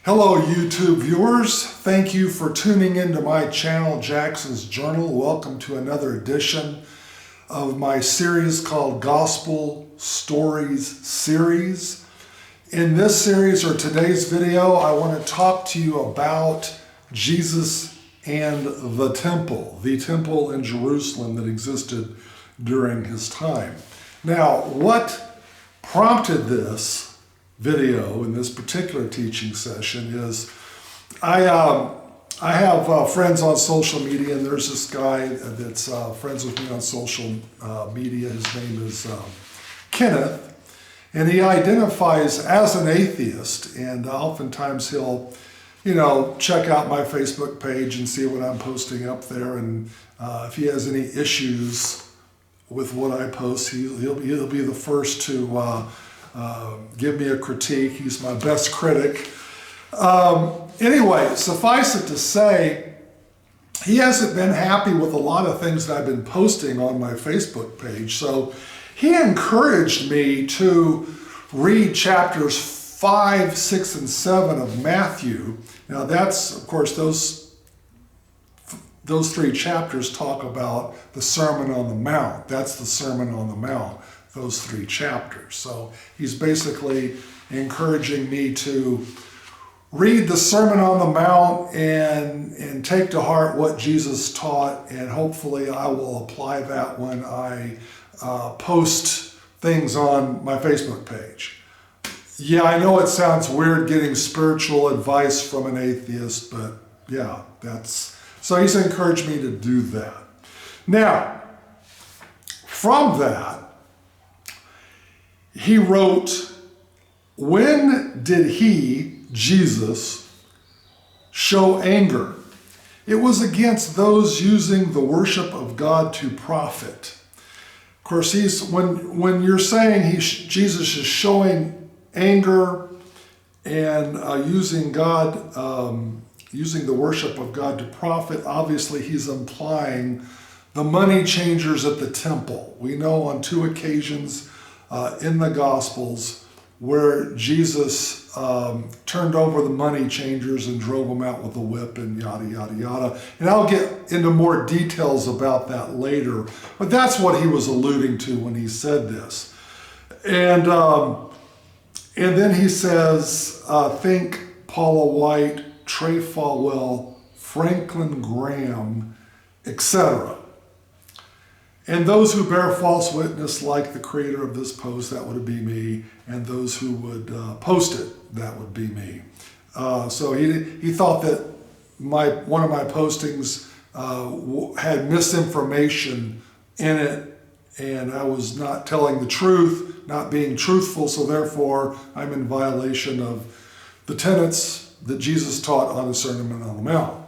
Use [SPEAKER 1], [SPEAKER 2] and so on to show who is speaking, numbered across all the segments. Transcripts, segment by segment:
[SPEAKER 1] Hello YouTube viewers, thank you for tuning into my channel Jackson's Journal. Welcome to another edition of my series called Gospel Stories Series. In this series or today's video, I want to talk to you about Jesus and the temple in Jerusalem that existed during his time. Now, what prompted this video in this particular teaching session is I have friends on social media, and there's this guy that's friends with me on social media. His name is Kenneth, and he identifies as an atheist, and oftentimes he'll check out my Facebook page and see what I'm posting up there, and if he has any issues with what I post, he'll be the first to give me a critique. He's my best critic. Anyway, suffice it to say, he hasn't been happy with a lot of things that I've been posting on my Facebook page. So he encouraged me to read chapters 5, 6, and 7 of Matthew. Now that's, of course, those three chapters talk about the Sermon on the Mount. That's the Sermon on the Mount, those three chapters. So he's basically encouraging me to read the Sermon on the Mount and take to heart what Jesus taught, and hopefully I will apply that when I post things on my Facebook page. Yeah, I know it sounds weird getting spiritual advice from an atheist, but yeah, so he's encouraged me to do that. Now, from that, he wrote, "When did he, Jesus, show anger? It was against those using the worship of God to profit." Of course, when you're saying Jesus is showing anger and using the worship of God to profit, obviously he's implying the money changers at the temple. We know on 2 occasions in the Gospels where Jesus turned over the money changers and drove them out with a whip and yada, yada, yada. And I'll get into more details about that later, but that's what he was alluding to when he said this. And then he says, think Paula White, Trey Falwell, Franklin Graham, etc. And those who bear false witness, like the creator of this post, that would be me, and those who would post it, that would be me. So he thought that one of my postings had misinformation in it, and I was not telling the truth, not being truthful, so therefore I'm in violation of the tenets that Jesus taught on the Sermon on the Mount.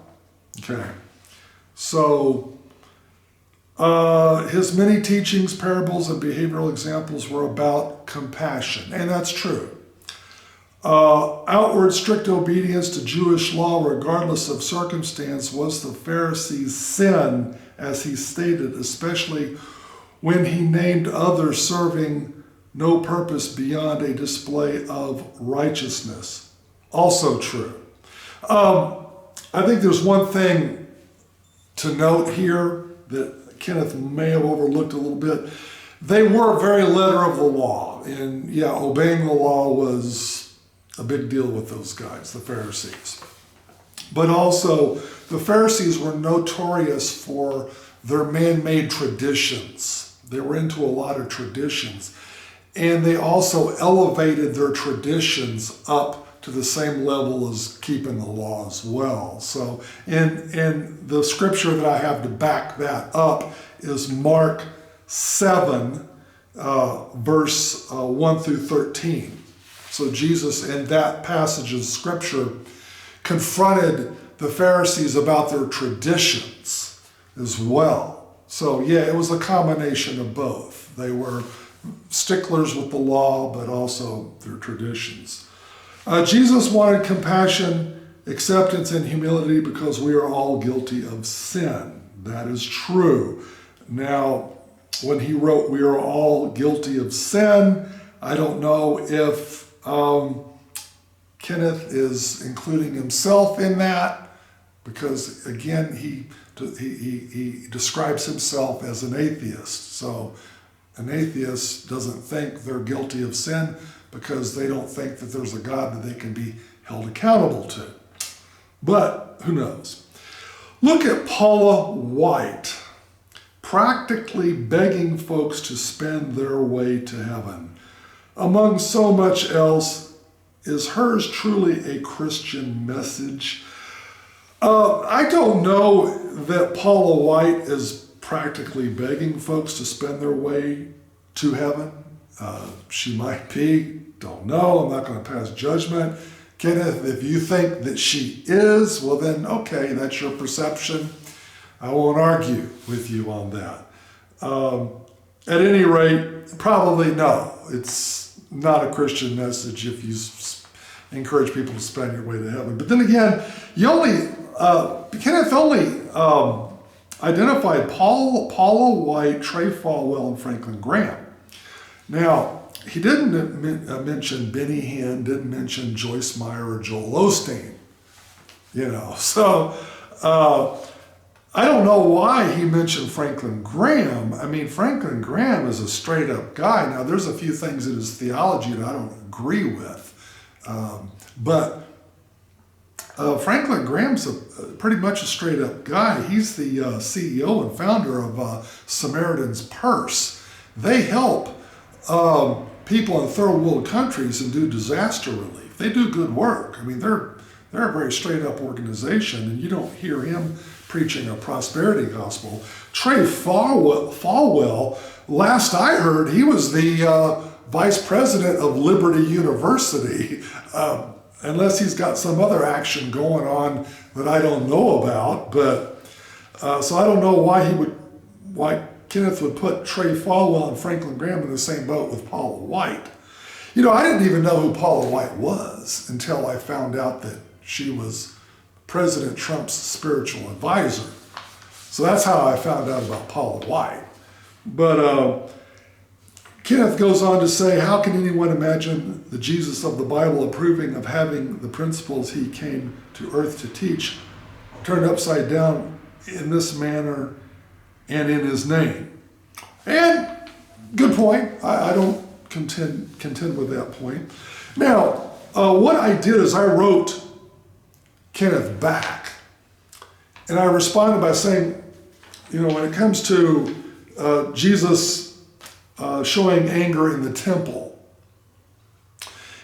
[SPEAKER 1] Okay, so his many teachings, parables, and behavioral examples were about compassion, and that's true. Outward strict obedience to Jewish law, regardless of circumstance, was the Pharisees' sin, as he stated, especially when he named others serving no purpose beyond a display of righteousness. Also true. I think there's one thing to note here that Kenneth may have overlooked a little bit. They were very letter of the law, and yeah, obeying the law was a big deal with those guys, the Pharisees. But also, the Pharisees were notorious for their man-made traditions. They were into a lot of traditions, and they also elevated their traditions up to the same level as keeping the law as well. So in the scripture that I have to back that up is Mark 7, verse 1 through 13. So Jesus, in that passage of scripture, confronted the Pharisees about their traditions as well. So yeah, it was a combination of both. They were sticklers with the law, but also their traditions. Jesus wanted compassion, acceptance, and humility because we are all guilty of sin. That is true. Now, when he wrote, "We are all guilty of sin," I don't know if Kenneth is including himself in that because, again, he describes himself as an atheist. So an atheist doesn't think they're guilty of sin because they don't think that there's a God that they can be held accountable to. But who knows? Look at Paula White, practically begging folks to spend their way to heaven. Among so much else, is hers truly a Christian message? I don't know that Paula White is practically begging folks to spend their way to heaven. She might be, don't know, I'm not going to pass judgment. Kenneth, if you think that she is, well then, okay, that's your perception. I won't argue with you on that. At any rate, probably no. It's not a Christian message if you encourage people to spend your way to heaven. But then again, Kenneth only identified Paula White, Trey Falwell, and Franklin Graham. Now, he didn't mention Benny Hinn, didn't mention Joyce Meyer or Joel Osteen. So I don't know why he mentioned Franklin Graham. I mean, Franklin Graham is a straight up guy. Now, there's a few things in his theology that I don't agree with. But Franklin Graham's pretty much a straight up guy. He's the CEO and founder of Samaritan's Purse. They help people in third world countries and do disaster relief. They do good work. I mean, they're a very straight up organization, and you don't hear him preaching a prosperity gospel. Trey Falwell, last I heard, he was the vice president of Liberty University, unless he's got some other action going on that I don't know about. But so I don't know why Kenneth would put Trey Falwell and Franklin Graham in the same boat with Paula White. I didn't even know who Paula White was until I found out that she was President Trump's spiritual advisor. So that's how I found out about Paula White. But Kenneth goes on to say, how can anyone imagine the Jesus of the Bible approving of having the principles he came to earth to teach turned upside down in this manner and in his name? And good point. I don't contend with that point. Now, what I did is I wrote Kenneth back, and I responded by saying, when it comes to Jesus showing anger in the temple,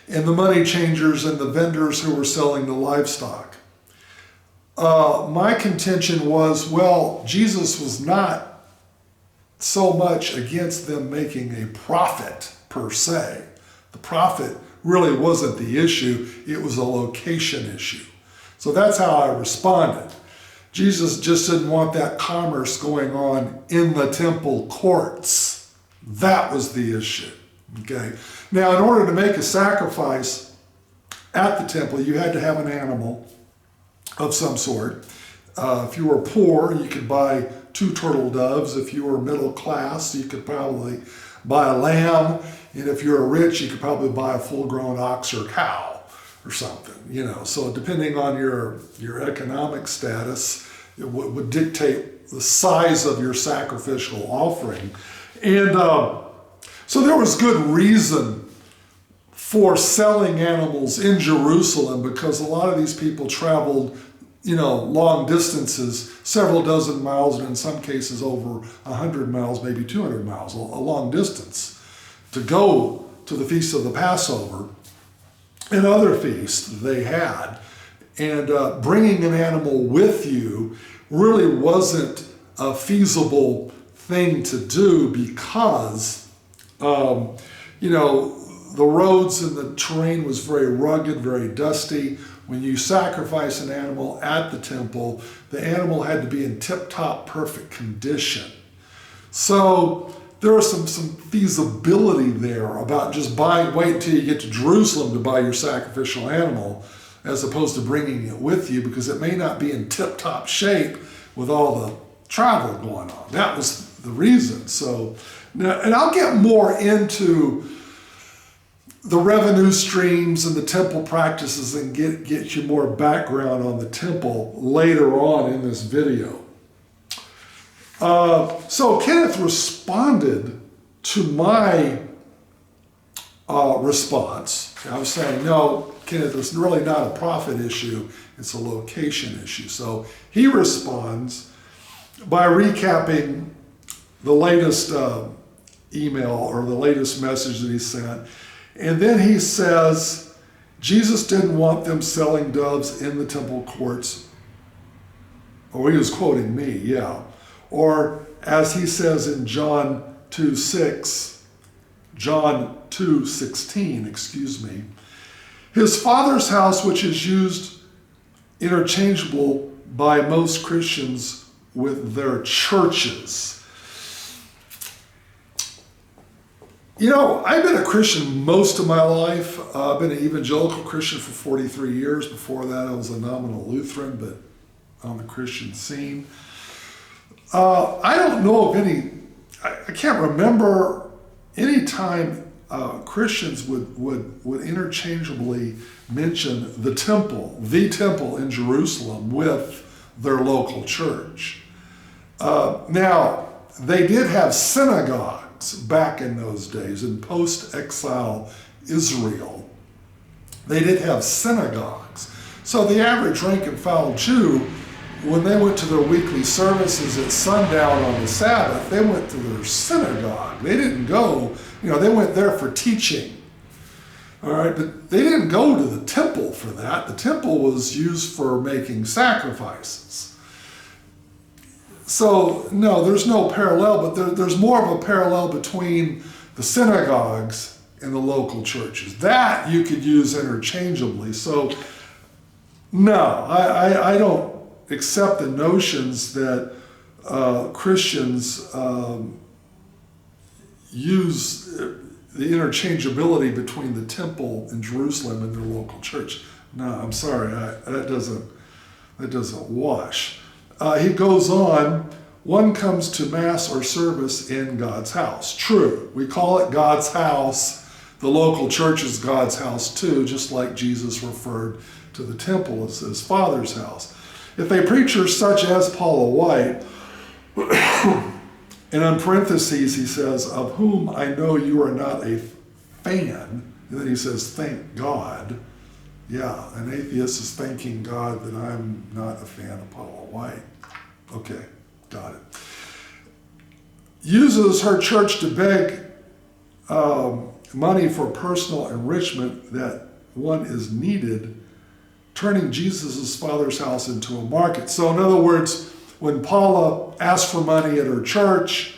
[SPEAKER 1] and the money changers and the vendors who were selling the livestock, my contention was, Jesus was not so much against them making a profit per se. The profit really wasn't the issue, it was a location issue. So that's how I responded. Jesus just didn't want that commerce going on in the temple courts. That was the issue. Okay. Now, in order to make a sacrifice at the temple, you had to have an animal of some sort. If you were poor, you could buy 2 turtle doves. If you were middle class, you could probably buy a lamb. And if you're rich, you could probably buy a full-grown ox or cow or something. So depending on your economic status, it would dictate the size of your sacrificial offering. And so there was good reason for selling animals in Jerusalem, because a lot of these people traveled, long distances, several dozen miles, and in some cases over 100 miles, maybe 200 miles, a long distance, to go to the Feast of the Passover and other feasts they had. And bringing an animal with you really wasn't a feasible thing to do because, the roads and the terrain was very rugged, very dusty. When you sacrifice an animal at the temple, the animal had to be in tip-top perfect condition. So there was some feasibility there about just wait until you get to Jerusalem to buy your sacrificial animal, as opposed to bringing it with you, because it may not be in tip-top shape with all the travel going on. That was the reason. So, and I'll get more into the revenue streams and the temple practices and get you more background on the temple later on in this video. So Kenneth responded to my response. I was saying, no, Kenneth, it's really not a profit issue, it's a location issue. So he responds by recapping the latest email or the latest message that he sent. And then he says, Jesus didn't want them selling doves in the temple courts. Oh, he was quoting me, yeah. Or as he says in John 2:16, excuse me, his Father's house, which is used interchangeable by most Christians with their churches. You know, I've been a Christian most of my life. I've been an evangelical Christian for 43 years. Before that, I was a nominal Lutheran, but on the Christian scene. I don't know of any, I can't remember any time Christians would interchangeably mention the temple in Jerusalem with their local church. Now, they did have synagogues back in those days, in post-exile Israel. They did have synagogues. So the average rank and file Jew, when they went to their weekly services at sundown on the Sabbath, they went to their synagogue. They didn't go, they went there for teaching. All right, but they didn't go to the temple for that. The temple was used for making sacrifices. So, no, there's no parallel, but there's more of a parallel between the synagogues and the local churches. That you could use interchangeably. So, no, I don't accept the notions that Christians use the interchangeability between the temple in Jerusalem and their local church. No, I'm sorry, that doesn't wash. He goes on, one comes to mass or service in God's house. True, we call it God's house. The local church is God's house too, just like Jesus referred to the temple as his Father's house. If a preacher such as Paula White, and in parentheses he says, of whom I know you are not a fan, and then he says, thank God. Yeah, an atheist is thanking God that I'm not a fan of Paula White. Okay, got it. Uses her church to beg money for personal enrichment that one is needed, turning Jesus' Father's house into a market. So in other words, when Paula asks for money at her church,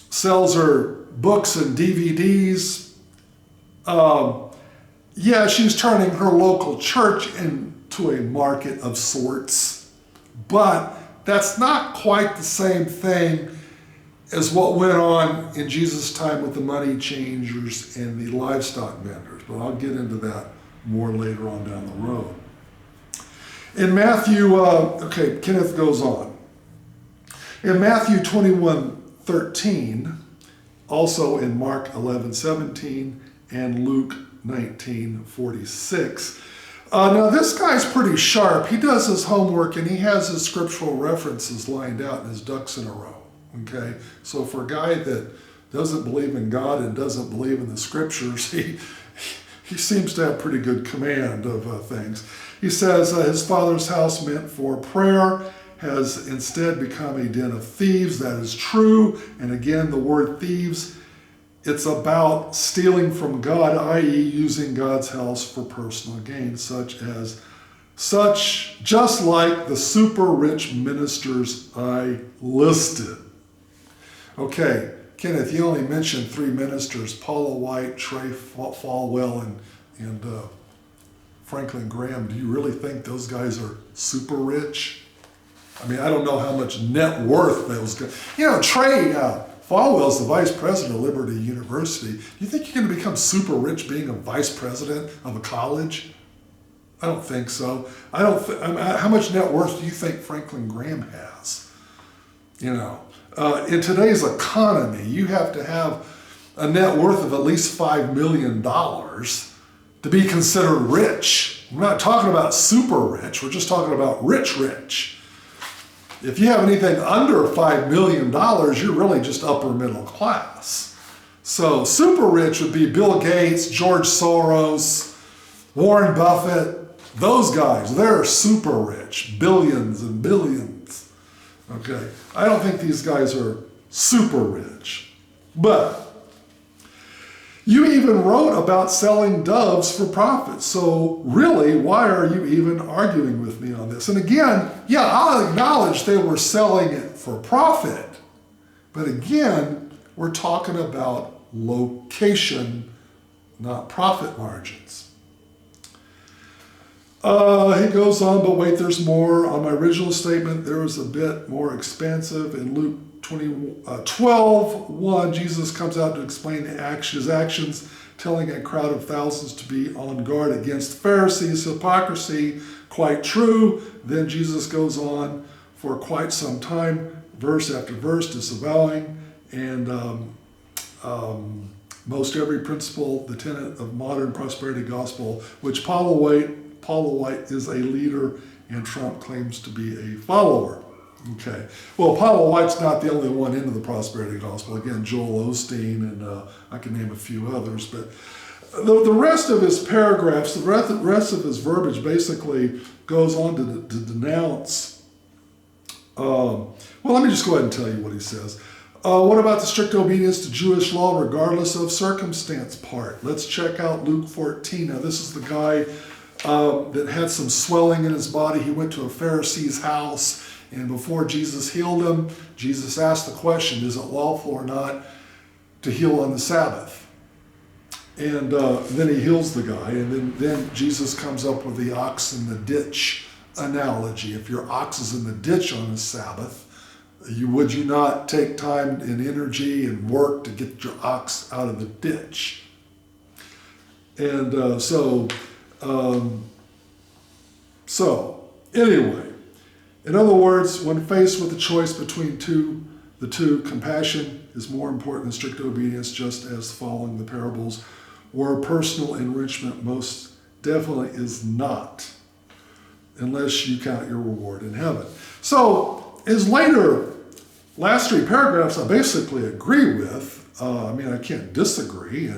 [SPEAKER 1] sells her books and DVDs, she's turning her local church into a market of sorts, but that's not quite the same thing as what went on in Jesus' time with the money changers and the livestock vendors, but I'll get into that more later on down the road. In Matthew, Kenneth goes on. In Matthew 21:13, also in Mark 11:17, and Luke 19:46. Now this guy's pretty sharp. He does his homework and he has his scriptural references lined out and his ducks in a row. Okay, so for a guy that doesn't believe in God and doesn't believe in the scriptures, he seems to have pretty good command of things. He says his Father's house meant for prayer has instead become a den of thieves. That is true. And again, the word thieves, it's about stealing from God, i.e. using God's house for personal gain, just like the super rich ministers I listed. Okay, Kenneth, you only mentioned 3 ministers, Paula White, Trey Falwell, and Franklin Graham. Do you really think those guys are super rich? I mean, I don't know how much net worth those guys. Trey Falwell's the vice president of Liberty University. Do you think you're going to become super rich being a vice president of a college? I don't think so. How much net worth do you think Franklin Graham has? In today's economy, you have to have a net worth of at least $5 million to be considered rich. We're not talking about super rich, we're just talking about rich rich. If you have anything under $5 million, you're really just upper middle class. So super rich would be Bill Gates, George Soros, Warren Buffett. Those guys, they're super rich, billions and billions. Okay, I don't think these guys are super rich. But you even wrote about selling doves for profit. So really, why are you even arguing with me on this? And again, yeah, I'll acknowledge they were selling it for profit. But again, we're talking about location, not profit margins. He goes on, but wait, there's more. On my original statement, there was a bit more expansive. In Luke 12:1, Jesus comes out to explain his actions, telling a crowd of thousands to be on guard against Pharisees' hypocrisy. Quite true. Then Jesus goes on for quite some time, verse after verse, disavowing and most every principle, the tenet of modern prosperity gospel, which Paula White is a leader and Trump claims to be a follower. Okay. Well, Paula White's not the only one into the prosperity gospel. Again, Joel Osteen, and I can name a few others. But the rest of his paragraphs, the rest of his verbiage basically goes on to denounce. Well, let me just go ahead and tell you what he says. What about the strict obedience to Jewish law regardless of circumstance part? Let's check out Luke 14. Now, this is the guy that had some swelling in his body. He went to a Pharisee's house, and before Jesus healed him, Jesus asked the question, is it lawful or not to heal on the Sabbath? And then he heals the guy, and then Jesus comes up with the ox in the ditch analogy. If your ox is in the ditch on the Sabbath, would you not take time and energy and work to get your ox out of the ditch? And anyway, in other words, when faced with the choice between the two, compassion is more important than strict obedience, just as following the parables, where personal enrichment most definitely is not, unless you count your reward in heaven. So his last three paragraphs I basically agree with. I can't disagree,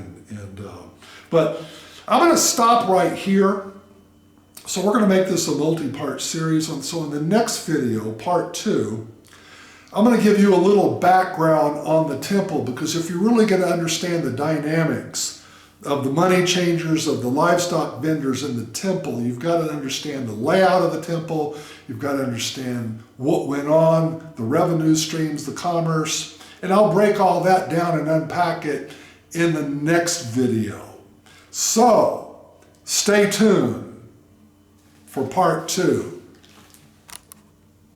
[SPEAKER 1] but I'm going to stop right here. So we're going to make this a multi-part series. So in the next video, part 2, I'm going to give you a little background on the temple, because if you're really going to understand the dynamics of the money changers, of the livestock vendors in the temple, you've got to understand the layout of the temple, you've got to understand what went on, the revenue streams, the commerce, and I'll break all that down and unpack it in the next video. So, stay tuned for part 2.